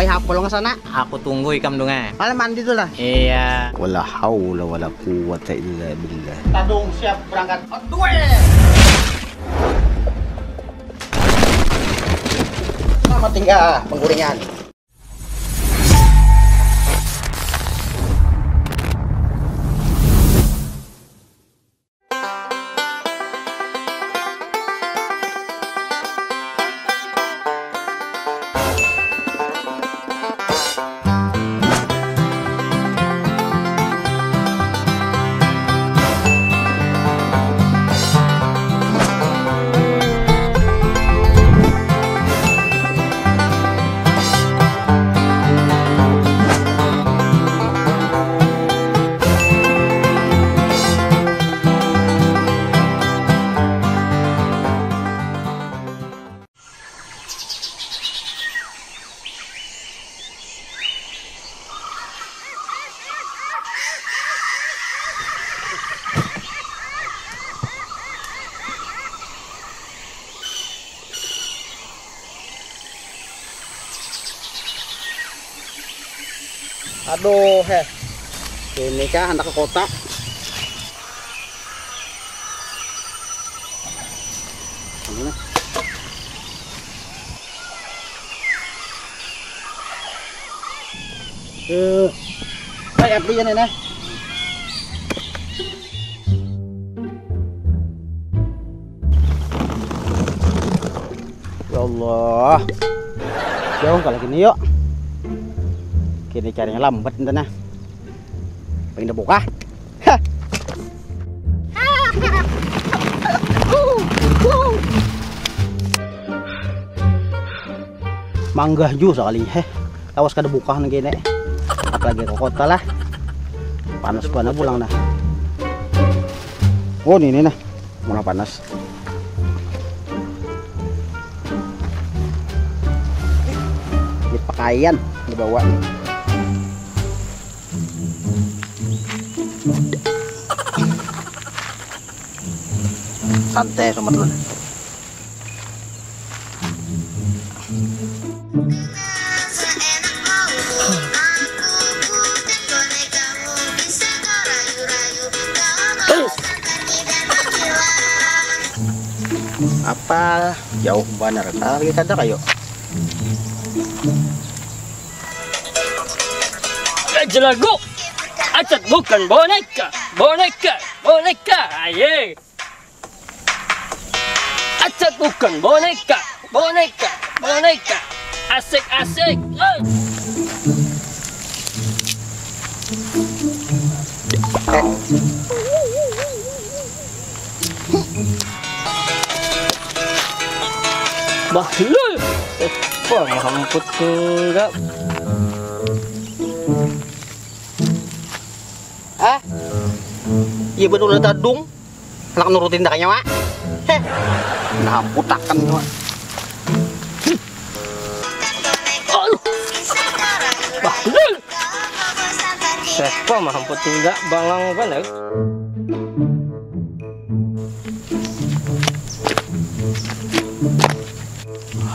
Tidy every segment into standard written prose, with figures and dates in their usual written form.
Pay hapol nga sana. Aku tunggu ikam dong eh. Alam mandi dulu lah. Iya. Wala haula wala quwata illa billah. Tadung siap berangkat. Aduh. Sama tinggal pengguringan. Aduh, ini kah anak ke kota. Kayak apa ini nih? Ya Allah, jauh kalau gini yuk. Kini caranya lambat ente nah. Pengen dibuka. Manggah juga sekali. Awas kada buka nang gini. Apalagi ke kota lah. Panas banget pulang nah. Oh ini nah. Mulai panas. Ini pakaian dibawa nih. Santai sama teman. Apa jauh benar kali kada kayo. Jelago, acat bukan boneka, boneka, aye. Acat bukan boneka, asik. Bahlul, wah mamput enggak. Iya betul udah tadung. Anak nurutin dah kayaknya, Mak. Nah, putakan Mak. Bahlul. Siapa mamput enggak balang banget.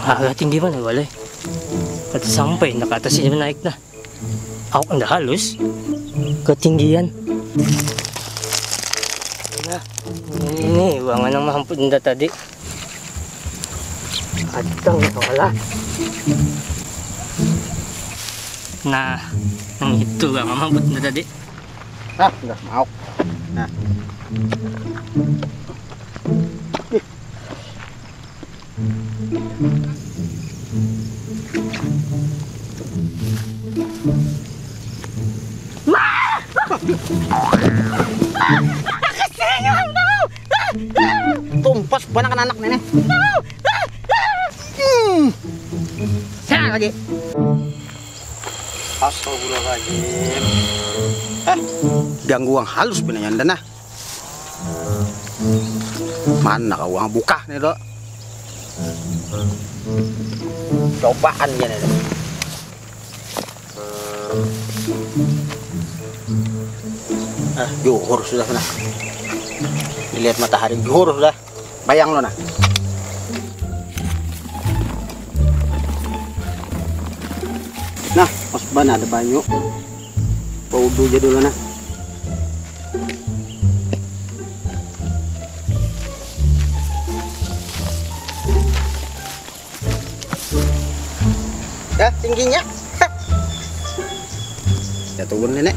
Agak tinggi mana boleh? Kata sampai nak atas ini naik nah. Awak anda halus ketinggian. Nah, ini uangan yang mampu anda tadi. Adang wala. Nah, yang itu gak mampu anda tadi. Ah, enggak mau. Nah. Tumpas banyak anak nenek. Sana lagi. Astagfirullahaladzim. Ganggu uang halus benernya anda nah. Mana kau uang buka nih dok? Cobaan ya nih. Juhur sudah nah. Dilihat matahari juhur sudah. Bayang lo nah. Nah, pas ban ada banyu. Wudhu aja dulu nah. Ya, tingginya. Ya turun nenek.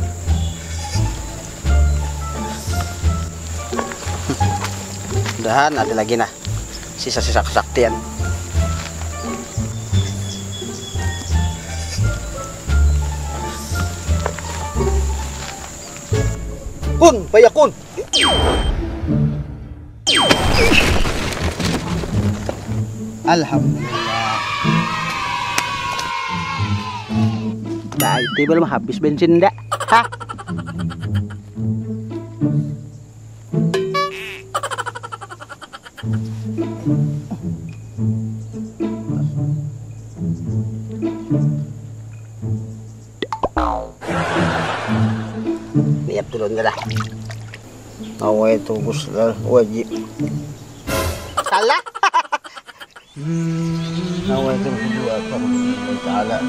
Mudahan ada lagi nah. Sisa-sisa kesaktian. Kun, payakun. Alhamdulillah. Dah, itu belum habis bensin dah. Hah? Lihat turun dah. Awal itu Guslar wajib. Salah. Awal itu kedua Allah Taala.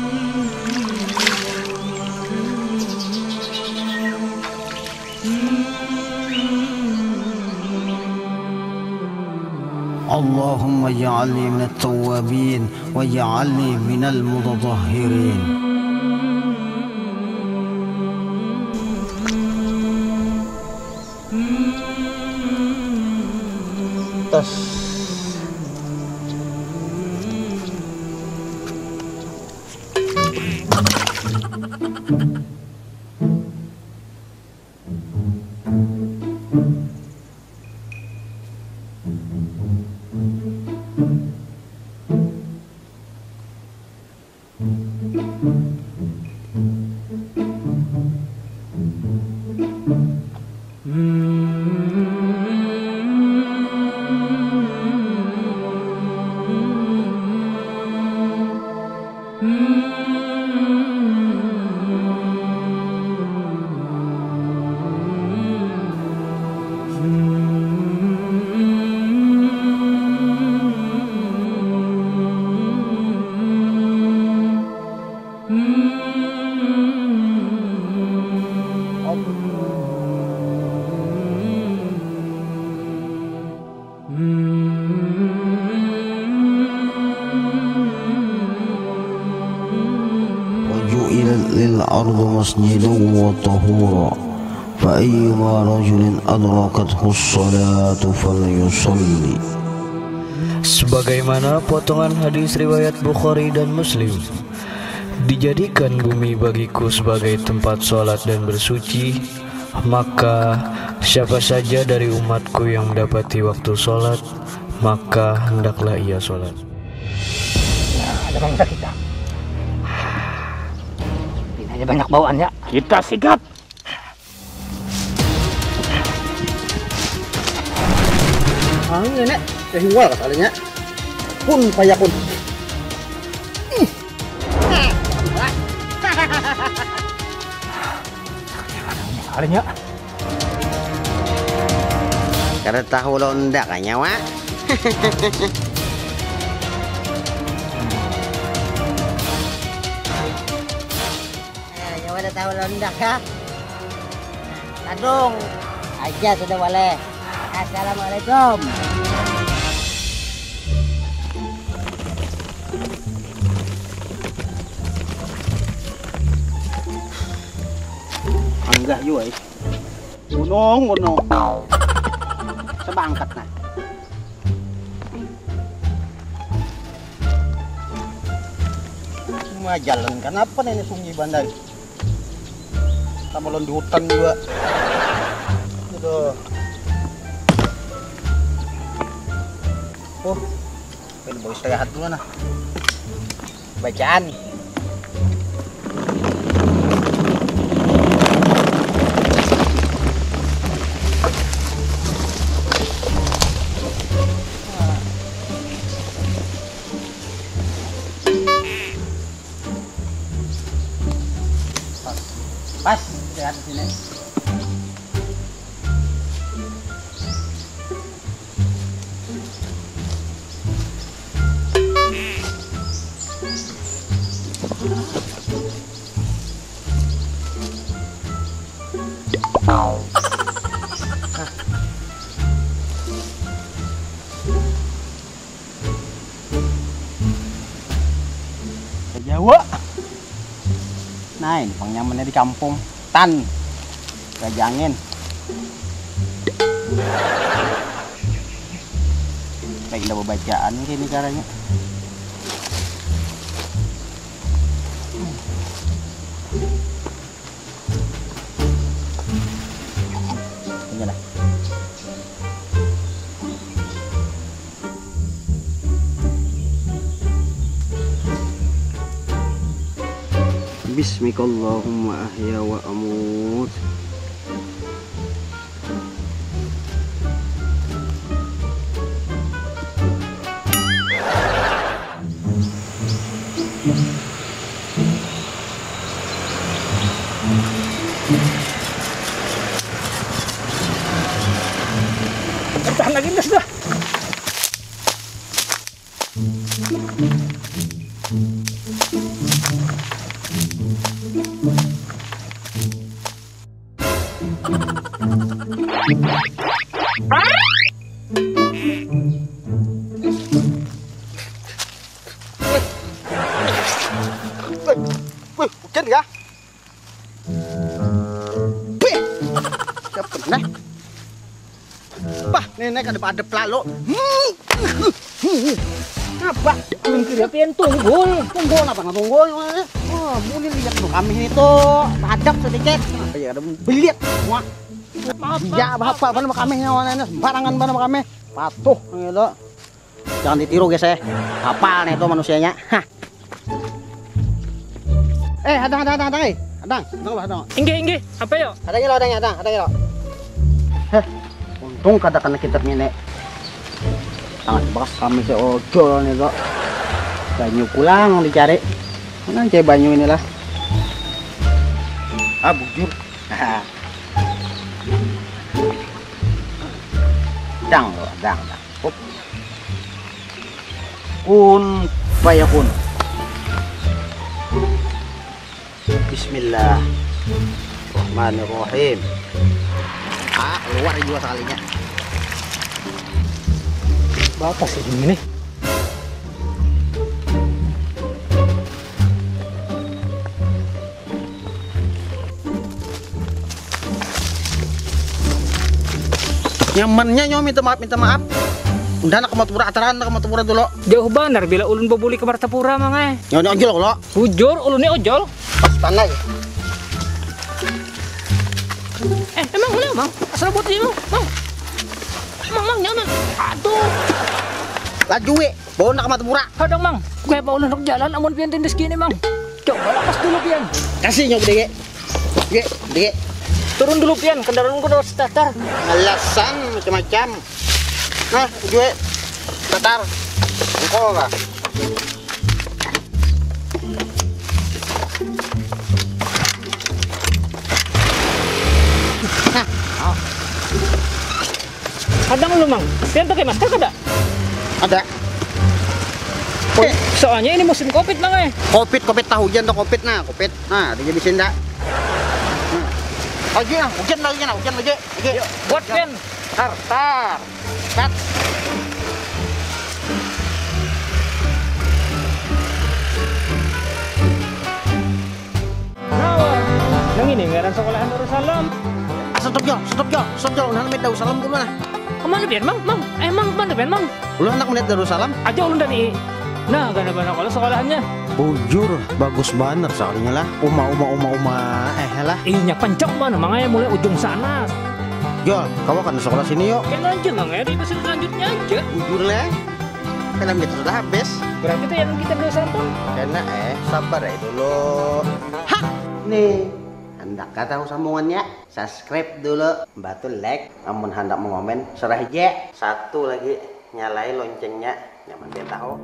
اللهم اجعلني من التوابين واجعلني من المتطهرين. Tas. للأرض مسجدا وطهورا فأيما رجل أدركته الصلاة فليصلي. Sebagaimana potongan hadis riwayat Bukhari dan Muslim, dijadikan bumi bagiku sebagai tempat sholat dan bersuci, maka siapa saja dari umatku yang mendapati waktu sholat, maka hendaklah ia sholat. Ada bangsa kita. Ini aja banyak bawaannya. Kita sigap. Angin nek, kehiwal katanya. Kun payakun. Kalinya. Karena tahu londak kayaknya, Wak. Ya, udah tahu londak ya. Tadung aja sudah boleh. Assalamualaikum. Anggah juga gunung sebangkat nah. Cuma jalan kenapa nih sungai bandar sama di hutan juga. Aduh. Oh, pengen bawa istirahat dulu nah. Bacaan. Pas, istirahat di sini. Nah, ini bang nyamannya di kampung. Tan. Gajah angin. Baik udah bacaan ini caranya. Ini lah. Bismikallahumma ahya wa amut. Tahan lagi dah sudah. Wih, hujan ya? Wih, siapa pernah? Bah, nenek ada pelalo. Apa? Kira pian tunggul. Tunggul apa nggak tunggul? Oh, boleh lihat tuh kami itu padam sedikit. Ya ada beliat semua. Iya, apa mana kami nyawana sembarangan mana kami. Patuh gitu. Jangan ditiru guys ya. Hafal nih itu manusianya. Hah. Adang. Inge, apa yuk? Adang. Heh, untung katakan kita nek. Sangat bekas kami si ojol nih kok. Banyu pulang dicari. Mana cewek banyu inilah. Ah, bujur. Dang. Up. Kun fayakun. Bismillahirrahmanirrahim. Keluar juga sekalinya. Bapak sih ini. Nyamannya nyomi minta maaf. Udah nak Martapura acara nak Martapura dulu. Jauh benar bila ulun bobuli ke Martapura mangai. Nyonya ojol lo. Bujur ulun ojol. Pas tanah ya. Emang asal buat ini mang. Emang nyaman. Aduh. Laju we, bawa nak Martapura. Hadang mang. Kaya pa ulun nak jalan amun pian tindas gini mang. Coba lapas dulu pian. Kasih nyok dege. Dege. Turun dulu pian, kendaraan gua udah starter. Alasan macam-macam. Nah, gue datar. Engkau enggak? Hadang lu mang. Pian pakai masker kada? Ada. Soalnya ini musim Covid mang Covid tahu hujan tuh Covid nah, Covid. Nah, dia jadi sinda. Hujan lagi. Yuk, buat pian. Tar. Cut. Yang ini ngaran sekolahan Darussalam. Stop jo. Nah, met Darussalam dulu nah. Kemana pian mang? Emang kemana pian mang? Ulun anak melihat Darussalam. Aja ulun dari. Nah, gana kalau sekolahannya. Bujur, bagus banget soalnya lah. Uma. Lah. Iya pencok mana makanya mulai ujung sana. Jo, kamu kan sekolah sini yuk. Kan lanjut mang di pasir selanjutnya aja. Bujur lah. Film kita sudah habis. Berarti itu yang kita dulu sampel. Karena sabar ya dulu. Hah, nih. Hendak kata sambungannya, subscribe dulu, bantu like, namun hendak mau komen, serah aja. Satu lagi, nyalain loncengnya, nyaman dia tahu.